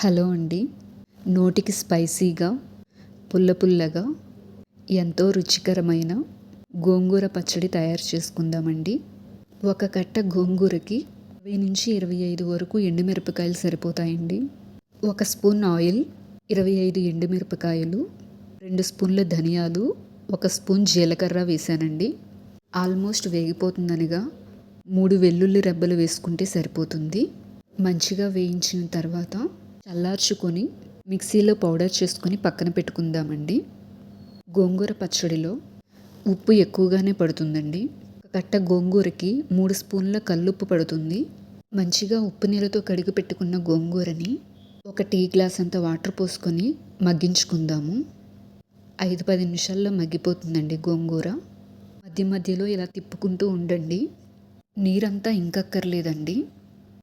Hello అండి. నోటికి స్పైసీగా, పుల్లగా ఎంతో రుచికరమైన గోంగూర పచ్చడి తయారు చేసుకుందామండి. ఒక కట్ట గోంగూరకి 20-25 వరకు ఎండుమిరపకాయలు సరిపోతాయండి. 1 స్పూన్ ఆయిల్, 25 ఎండుమిరపకాయలు, 2 స్పూన్ల ధనియాలు, 1 స్పూన్ జీలకర్ర వేసానండి. ఆల్మోస్ట్ వేగిపోతుందనగా 3 వెల్లుల్లి రెబ్బలు వేసుకుంటే సరిపోతుంది. మంచిగా వేయించిన తర్వాత చల్లార్చుకొని మిక్సీలో పౌడర్ చేసుకొని పక్కన పెట్టుకుందామండి. గోంగూర పచ్చడిలో ఉప్పు ఎక్కువగానే పడుతుందండి. ఒక కట్ట గోంగూరకి 3 స్పూన్ల కల్లుప్పు పడుతుంది. మంచిగా ఉప్పు నీళ్ళతో కడిగి పెట్టుకున్న గోంగూరని ఒక టీ గ్లాస్ అంత వాటర్ పోసుకొని మగ్గించుకుందాము. 5-10 నిమిషాల్లో మగ్గిపోతుందండి గోంగూర. మధ్యలో ఇలా తిప్పుకుంటూ ఉండండి. నీరంతా ఇంకక్కర్లేదండి.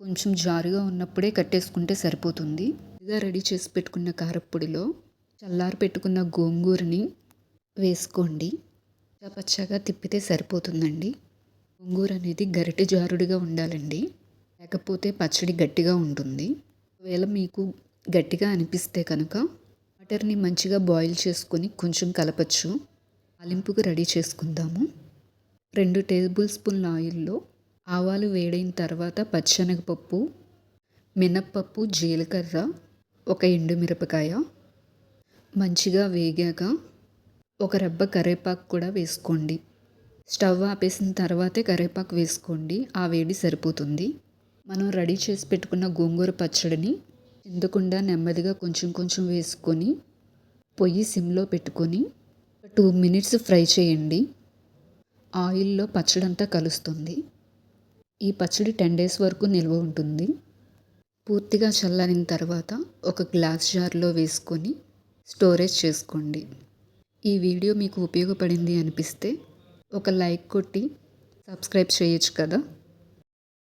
కొంచెం జారుగా ఉన్నప్పుడే కట్టేసుకుంటే సరిపోతుంది. ముందుగా రెడీ చేసి పెట్టుకున్న కారప్పొడిలో చల్లారి పెట్టుకున్న గోంగూరని వేసుకోండి. పచ్చగా తిప్పితే సరిపోతుందండి. గోంగూర అనేది గరిటె జారుడుగా ఉండాలండి, లేకపోతే పచ్చడి గట్టిగా ఉంటుంది. ఒకవేళ మీకు గట్టిగా అనిపిస్తే కనుక వాటర్ని మంచిగా బాయిల్ చేసుకొని కొంచెం కలపచ్చు. తాలింపుకు రెడీ చేసుకుందాము. 2 టేబుల్ స్పూన్ల ఆయిల్లో ఆవాలు వేడైన తర్వాత పచ్చెనగపప్పు, మినప్పప్పు, జీలకర్ర, 1 ఎండుమిరపకాయ మంచిగా వేగాక ఒక రెబ్బ కరివేపాకు కూడా వేసుకోండి. స్టవ్ ఆపేసిన తర్వాతే కరివేపాకు వేసుకోండి. ఆ వేడి సరిపోతుంది. మనం రెడీ చేసి పెట్టుకున్న గోంగూర పచ్చడిని చిందకుండా నెమ్మదిగా కొంచెం వేసుకొని పొయ్యి సిమ్లో పెట్టుకొని 2 మినిట్స్ ఫ్రై చేయండి. ఆయిల్లో పచ్చడంతా కలుస్తుంది. ఈ పచ్చడి 10 డేస్ వరకు నిల్వ ఉంటుంది. పూర్తిగా చల్లారిన తర్వాత ఒక గ్లాస్ జార్లో వేసుకొని స్టోరేజ్ చేసుకోండి. ఈ వీడియో మీకు ఉపయోగపడింది అనిపిస్తే ఒక లైక్ కొట్టి సబ్స్క్రైబ్ చేయొచ్చు కదా.